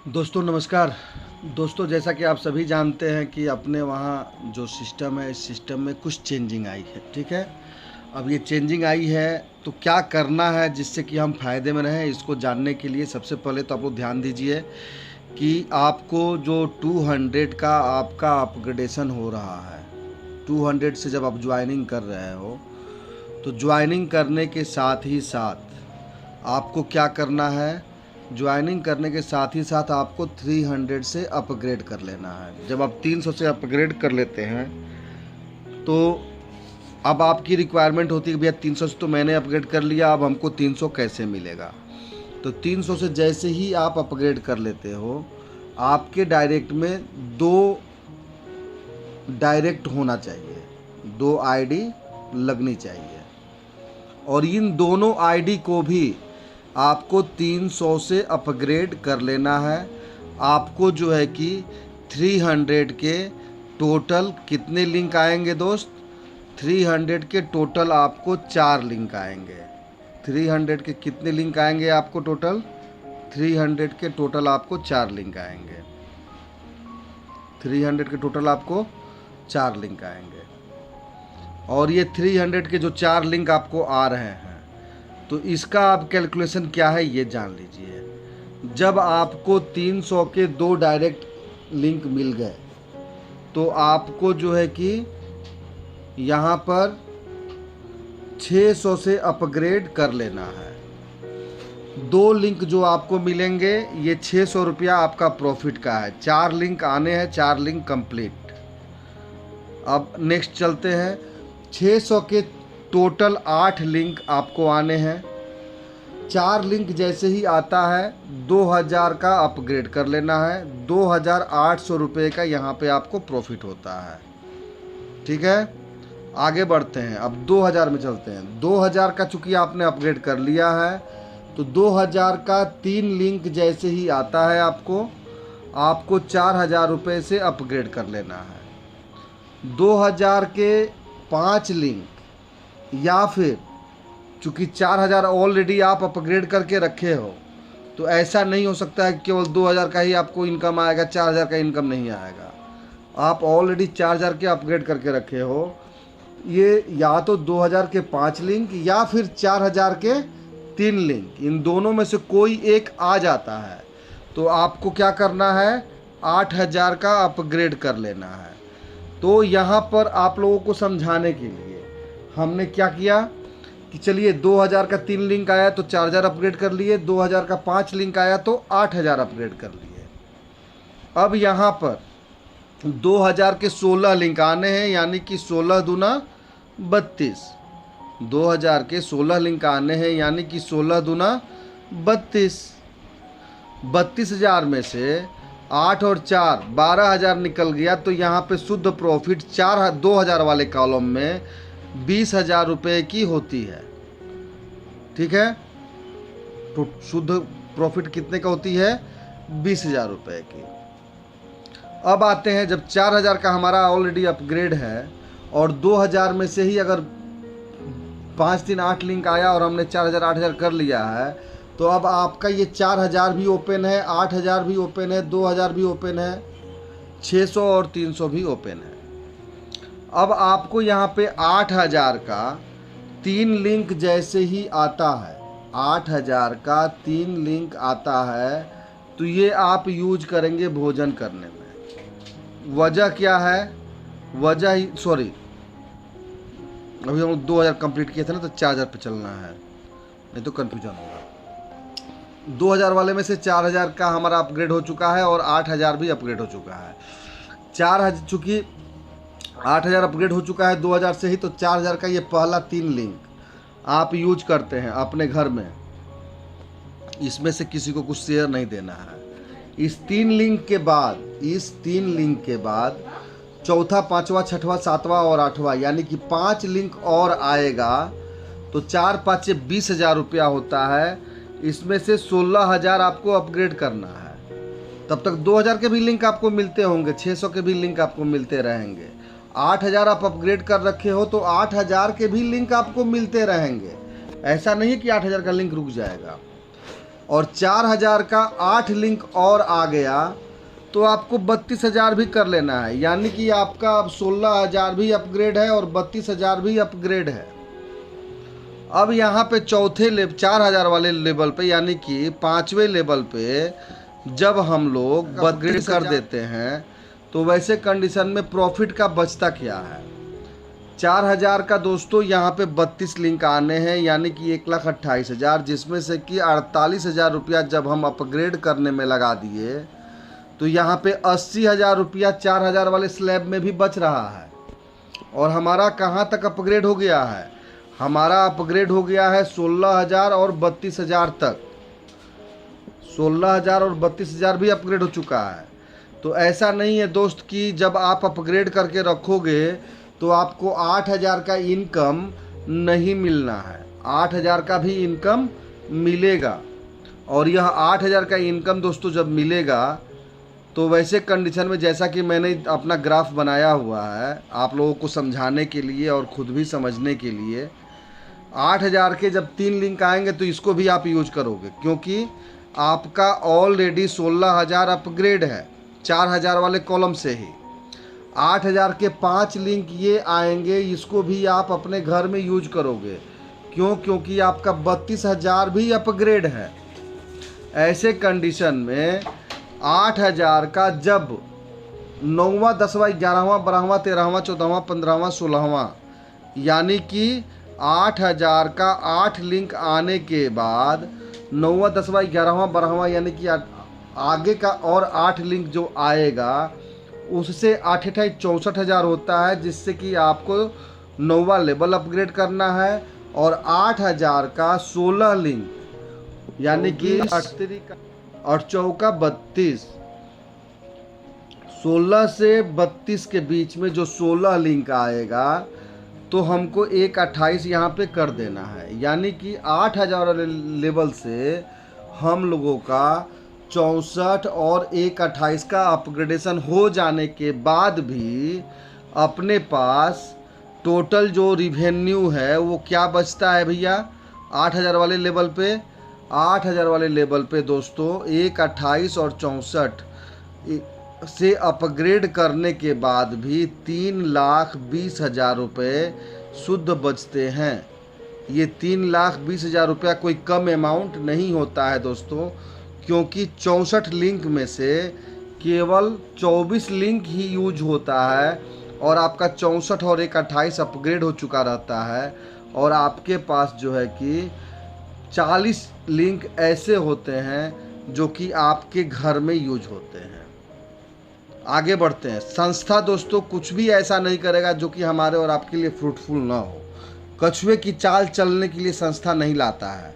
दोस्तों नमस्कार। दोस्तों जैसा कि आप सभी जानते हैं कि अपने वहाँ जो सिस्टम है, इस सिस्टम में कुछ चेंजिंग आई है। ठीक है, अब ये चेंजिंग आई है तो क्या करना है जिससे कि हम फ़ायदे में रहें, इसको जानने के लिए सबसे पहले तो आप लोग ध्यान दीजिए कि आपको जो 200 का आपका अपग्रेडेशन हो रहा है, 200 से जब आप ज्वाइनिंग कर रहे हो तो ज्वाइनिंग करने के साथ ही साथ आपको क्या करना है, ज्वाइनिंग करने के साथ ही साथ आपको 300 से अपग्रेड कर लेना है। जब आप 300 से अपग्रेड कर लेते हैं तो अब आपकी रिक्वायरमेंट होती है कि भैया 300 से तो मैंने अपग्रेड कर लिया, अब हमको 300 कैसे मिलेगा। तो 300 से जैसे ही आप अपग्रेड कर लेते हो, आपके डायरेक्ट में 2 डायरेक्ट होना चाहिए, 2 आईडी लगनी चाहिए और इन दोनों आईडी को भी आपको 300 से अपग्रेड कर लेना है। आपको जो है कि 300 के टोटल कितने लिंक आएंगे दोस्त? 300 के टोटल आपको 4 लिंक आएंगे। 300 के कितने लिंक आएंगे आपको टोटल? 300 के टोटल आपको 4 लिंक आएंगे। 300 के टोटल आपको 4 लिंक आएंगे और ये 300 के जो 4 लिंक आपको आ रहे हैं तो इसका आप कैलकुलेशन क्या है ये जान लीजिए। जब आपको 300 के 2 डायरेक्ट लिंक मिल गए तो आपको जो है कि यहाँ पर 600 से अपग्रेड कर लेना है। 2 लिंक जो आपको मिलेंगे ये 600 रुपया आपका प्रॉफिट का है। 4 लिंक आने हैं, 4 लिंक कंप्लीट। अब नेक्स्ट चलते हैं। 600 के टोटल 8 लिंक आपको आने हैं। 4 लिंक जैसे ही आता है 2000 का अपग्रेड कर लेना है। 2800 रुपये का यहाँ पे आपको प्रॉफिट होता है। ठीक है, आगे बढ़ते हैं। अब 2000 में चलते हैं। 2000 का चूँकि आपने अपग्रेड कर लिया है तो 2000 का 3 लिंक जैसे ही आता है आपको 4000 रुपये से अपग्रेड कर लेना है। 2000 के 5 लिंक या फिर चूँकि 4000 ऑलरेडी आप अपग्रेड करके रखे हो तो ऐसा नहीं हो सकता है कि केवल 2000 का ही आपको इनकम आएगा, 4000 का इनकम नहीं आएगा। आप ऑलरेडी 4000 के अपग्रेड करके रखे हो, ये या तो 2000 के 5 लिंक या फिर 4000 के 3 लिंक, इन दोनों में से कोई एक आ जाता है तो आपको क्या करना है, 8000 का अपग्रेड कर लेना है। तो यहाँ पर आप लोगों को समझाने के लिए हमने क्या किया कि चलिए 2000 का 3 लिंक आया तो 4000 अपग्रेड कर लिए, 2000 का 5 लिंक आया तो 8000 अपग्रेड कर लिए। अब यहाँ पर 2000 के 16 लिंक आने हैं, यानी कि 16 दूना 32। 2000 के 16 लिंक आने हैं यानी कि 16 दूना 32। 32,000 में से 8 और 4 12,000 निकल गया तो यहाँ पे शुद्ध प्रॉफिट 2000 वाले कॉलम में 20,000 रुपये की होती है। ठीक है, तो शुद्ध प्रॉफिट कितने का होती है? 20,000 रुपये की। अब आते हैं, जब 4000 का हमारा ऑलरेडी अपग्रेड है और 2000 में से ही अगर 5 3 8 लिंक आया और हमने 4000 8000 कर लिया है तो अब आपका ये 4000 भी ओपन है, 8000 भी ओपन है, 2000 भी ओपन है, 600 और 300 भी ओपन है। अब आपको यहाँ पे 8000 का 3 लिंक जैसे ही आता है, 8000 का 3 लिंक आता है तो ये आप यूज करेंगे भोजन करने में। वजह क्या है? वजह ही सॉरी, अभी हम 2000 कंप्लीट किए थे ना तो 4000 पे चलना है, नहीं तो कन्फ्यूजन होगा। 2000 वाले में से 4000 का हमारा अपग्रेड हो चुका है और 8000 भी अपग्रेड हो चुका है। 4000 चूँकि 8000 अपग्रेड हो चुका है 2000 से ही, तो 4000 का ये पहला 3 लिंक आप यूज करते हैं अपने घर में, इसमें से किसी को कुछ शेयर नहीं देना है। इस 3 लिंक के बाद चौथा, पाँचवा, छठवां, सातवां और 8वां यानी कि 5 लिंक और आएगा तो 4 5 20,000 रुपया होता है। इसमें से 16,000 आपको अपग्रेड करना है। तब तक 2000 के भी लिंक आपको मिलते होंगे, 600 के भी लिंक आपको मिलते रहेंगे। 8000 आप अपग्रेड कर रखे हो तो 8000 के भी लिंक आपको मिलते रहेंगे। ऐसा नहीं है कि 8000 का लिंक रुक जाएगा। और 4000 का 8 लिंक और आ गया तो आपको 32,000 भी कर लेना है, यानी कि आपका अब 16,000 भी अपग्रेड है और 32,000 भी अपग्रेड है। अब यहाँ पे चौथे 4,000 वाले लेवल पे यानी कि 5वें लेवल पे जब हम लोग अपग्रेड कर देते हैं तो वैसे कंडीशन में प्रॉफिट का बचता क्या है। 4000 का दोस्तों यहाँ पे 32 लिंक आने हैं, यानी कि 1,28,000, जिसमें से कि 48,000 रुपया जब हम अपग्रेड करने में लगा दिए तो यहाँ पे 80,000 रुपया 4000 वाले स्लैब में भी बच रहा है। और हमारा कहाँ तक अपग्रेड हो गया है, हमारा अपग्रेड हो गया है 16,000 और 32,000 तक। 16,000 और 32,000 भी अपग्रेड हो चुका है। तो ऐसा नहीं है दोस्त कि जब आप अपग्रेड करके रखोगे तो आपको 8,000 का इनकम नहीं मिलना है, 8,000 का भी इनकम मिलेगा। और यह 8,000 का इनकम दोस्तों जब मिलेगा तो वैसे कंडीशन में जैसा कि मैंने अपना ग्राफ बनाया हुआ है आप लोगों को समझाने के लिए और ख़ुद भी समझने के लिए, 8,000 के जब 3 लिंक आएंगे तो इसको भी आप यूज करोगे, क्योंकि आपका ऑलरेडी 16,000 अपग्रेड है 4,000 वाले कॉलम से ही। 8,000 के 5 लिंक ये आएंगे, इसको भी आप अपने घर में यूज करोगे। क्यों? क्योंकि आपका 32,000 भी अपग्रेड है। ऐसे कंडीशन में 8,000 का जब 9वां 10वां 11वां 12वां 13वां 14वां 15वां 16वां यानी कि 8,000 का 8 लिंक आने के बाद 9वां 10वां 11वां 12वां यानी कि आगे का और 8 लिंक जो आएगा उससे 8 8 64,000 होता है, जिससे कि आपको 9वां लेवल अपग्रेड करना है। और 8,000 का 16 लिंक यानी कि 8 चौका 32, 16 से 32 के बीच में जो 16 लिंक आएगा तो हमको 1,28 यहाँ पे कर देना है, यानी कि 8,000 वाले लेवल से हम लोगों का 64 और 1,28 का अपग्रेडेशन हो जाने के बाद भी अपने पास टोटल जो रिवेन्यू है वो क्या बचता है भैया 8,000 वाले लेवल पे। 8,000 वाले लेवल पे दोस्तों 1,28 और 64 से अपग्रेड करने के बाद भी 3,20,000 रुपये शुद्ध बचते हैं। ये 3,20,000 रुपया कोई कम अमाउंट नहीं होता है दोस्तों, क्योंकि 64 लिंक में से केवल 24 लिंक ही यूज होता है और आपका 64 और 1,28 अपग्रेड हो चुका रहता है। और आपके पास जो है कि 40 लिंक ऐसे होते हैं जो कि आपके घर में यूज होते हैं। आगे बढ़ते हैं। संस्था दोस्तों कुछ भी ऐसा नहीं करेगा जो कि हमारे और आपके लिए फ्रूटफुल ना हो। कछुए की चाल चलने के लिए संस्था नहीं लाता है,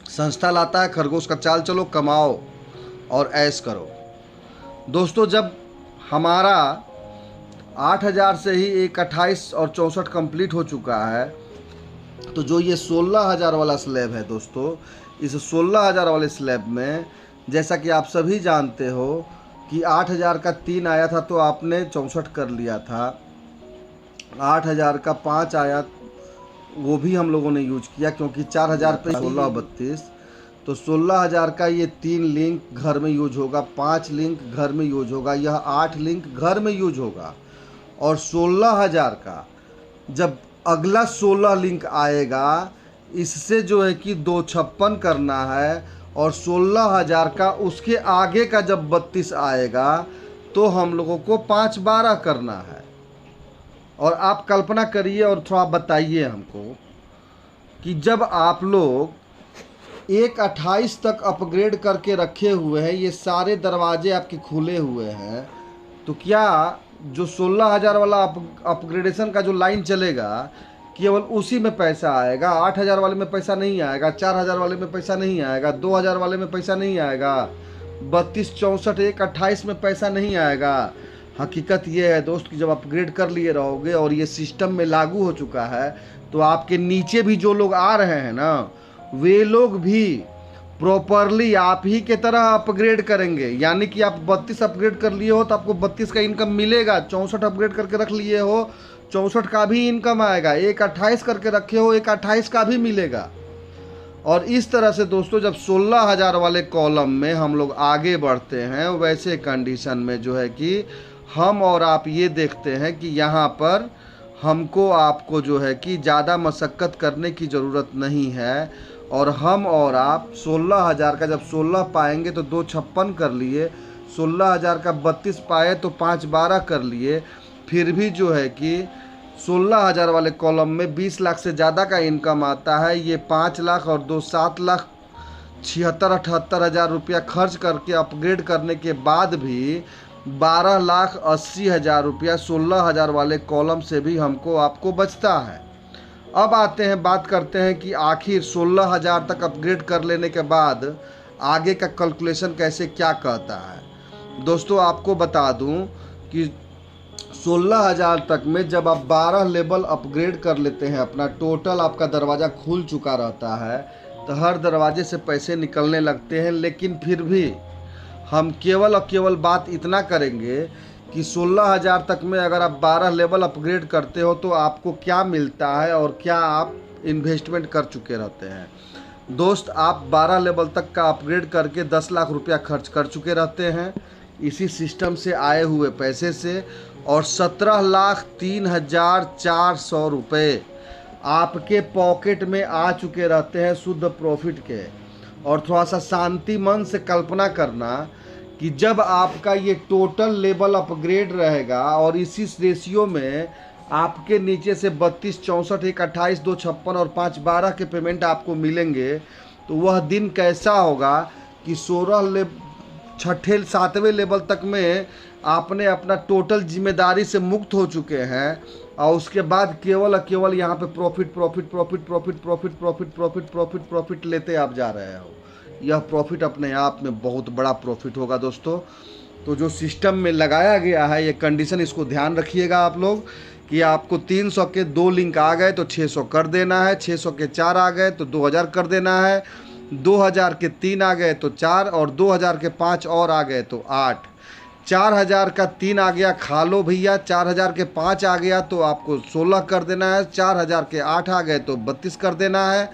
संस्था लाता है खरगोश का चाल चलो, कमाओ और ऐश करो। दोस्तों जब हमारा 8,000 से ही 1,28 और 64 कंप्लीट हो चुका है तो जो ये 16,000 वाला स्लैब है दोस्तों, इस 16,000 वाले स्लैब में जैसा कि आप सभी जानते हो कि 8,000 का 3 आया था तो आपने 64 कर लिया था। 8,000 का 5 आया वो भी हम लोगों ने यूज किया, क्योंकि 4,000 पे 16 32 तो 16,000 का ये 3 लिंक घर में यूज होगा, 5 लिंक घर में यूज होगा, यह 8 लिंक घर में यूज होगा। और 16,000 का जब अगला 16 लिंक आएगा इससे जो है कि 256 करना है। और 16,000 का उसके आगे का जब 32 आएगा तो हम लोगों को 5-12 करना है। और आप कल्पना करिए और थोड़ा बताइए हमको कि जब आप लोग 1,28 तक अपग्रेड करके रखे हुए हैं, ये सारे दरवाजे आपके खुले हुए हैं, तो क्या जो 16,000 वाला अपग्रेडेशन का जो लाइन चलेगा केवल उसी में पैसा आएगा? 8,000 वाले में पैसा नहीं आएगा, 4,000 वाले में पैसा नहीं आएगा, 2,000 वाले में पैसा नहीं आएगा, 32 64 1,28 में पैसा नहीं आएगा। हकीकत ये है दोस्त कि जब अपग्रेड कर लिए रहोगे और ये सिस्टम में लागू हो चुका है तो आपके नीचे भी जो लोग आ रहे हैं ना, वे लोग भी प्रॉपरली आप ही के तरह अपग्रेड करेंगे। यानी कि आप 32 अपग्रेड कर लिए हो तो आपको 32 का इनकम मिलेगा, 64 अपग्रेड करके रख लिए हो 64 का भी इनकम आएगा, 1,28 करके रखे हो 1,28 का भी मिलेगा। और इस तरह से दोस्तों जब 16,000 वाले कॉलम में हम लोग आगे बढ़ते हैं, वैसे कंडीशन में जो है कि हम और आप ये देखते हैं कि यहाँ पर हमको आपको जो है कि ज़्यादा मशक्क़त करने की ज़रूरत नहीं है, और हम और आप 16,000 का जब 16 पाएंगे तो 256 कर लिए, 16,000 का 32 पाए तो 512 कर लिए। फिर भी जो है कि 16,000 वाले कॉलम में 20 लाख से ज़्यादा का इनकम आता है। ये 5 लाख और 2 7,76,78,000 रुपया खर्च करके अपग्रेड करने के बाद भी 12,80,000 रुपया 16,000 वाले कॉलम से भी हमको आपको बचता है। अब आते हैं, बात करते हैं कि आखिर 16,000 तक अपग्रेड कर लेने के बाद आगे का कैलकुलेशन कैसे क्या कहता है। दोस्तों आपको बता दूं कि 16,000 तक में जब आप 12 लेवल अपग्रेड कर लेते हैं, अपना टोटल आपका दरवाज़ा खुल चुका रहता है, तो हर दरवाजे से पैसे निकलने लगते हैं। लेकिन फिर भी हम केवल और केवल बात इतना करेंगे कि 16,000 तक में अगर आप 12 लेवल अपग्रेड करते हो तो आपको क्या मिलता है और क्या आप इन्वेस्टमेंट कर चुके रहते हैं। दोस्त आप 12 लेवल तक का अपग्रेड करके 10 लाख रुपया खर्च कर चुके रहते हैं इसी सिस्टम से आए हुए पैसे से, और 17,03,400 रुपये आपके पॉकेट में आ चुके रहते हैं शुद्ध प्रॉफिट के। और थोड़ा सा शांति मन से कल्पना करना कि जब आपका ये टोटल लेवल अपग्रेड रहेगा और इसी रेशियो में आपके नीचे से 32, 64, 1, 28, 2, 56 और 5, 12 के पेमेंट आपको मिलेंगे, तो वह दिन कैसा होगा कि 6ठे 7वें लेवल तक में आपने अपना टोटल जिम्मेदारी से मुक्त हो चुके हैं, और उसके बाद केवल और केवल यहाँ पे profit profit profit profit profit profit profit profit profit लेते आप जा रहे हो। यह प्रॉफिट अपने आप में बहुत बड़ा प्रॉफिट होगा दोस्तों। तो जो सिस्टम में लगाया गया है ये कंडीशन, इसको ध्यान रखिएगा आप लोग कि आपको 300 के 2 लिंक आ गए तो 600 कर देना है, 600 के 4 आ गए तो 2,000 कर देना है, 2,000 के 3 आ गए तो 4, और 2,000 के 5 और आ गए तो 8, 4,000 का 3 आ गया खा लो भैया, 4,000 के 5 आ गया तो आपको 16 कर देना है, 4,000 के 8 आ गए तो 32 कर देना है,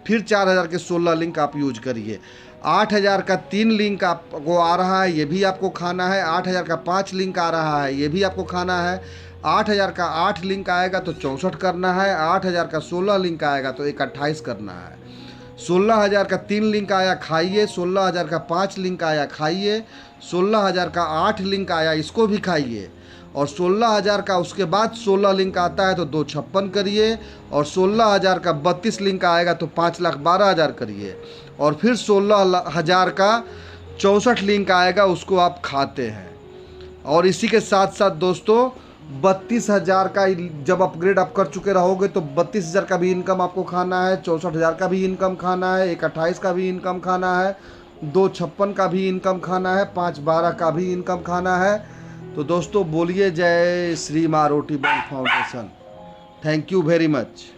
फिर 4,000 के 16 लिंक आप यूज करिए। 8,000 का 3 लिंक आपको आ रहा है, ये भी आपको खाना है। 8,000 का 5 लिंक आ रहा है, ये भी आपको खाना है। 8,000 का 8 लिंक आएगा तो 64 करना है। 8,000 का 16 लिंक आएगा तो 128 करना है। 16,000 का 3 लिंक आया खाइए, 16,000 का 5 लिंक आया खाइए, 16,000 का 8 लिंक आया इसको भी खाइए, और 16,000 का उसके बाद 16 लिंक आता है तो 256 करिए, और 16,000 का 32 लिंक आएगा तो 5,12,000 करिए, और फिर 16,000 का 64 लिंक आएगा उसको आप खाते हैं। और इसी के साथ साथ दोस्तों 32,000 का जब अपग्रेड आप कर चुके रहोगे तो 32,000 का भी इनकम आपको खाना है, 64,000 का भी इनकम खाना है, 128 का भी इनकम खाना है, 256 का भी इनकम खाना है, 512 का भी इनकम खाना है। तो दोस्तों बोलिए जय Shri Maa Roti bank foundation. Thank you very much.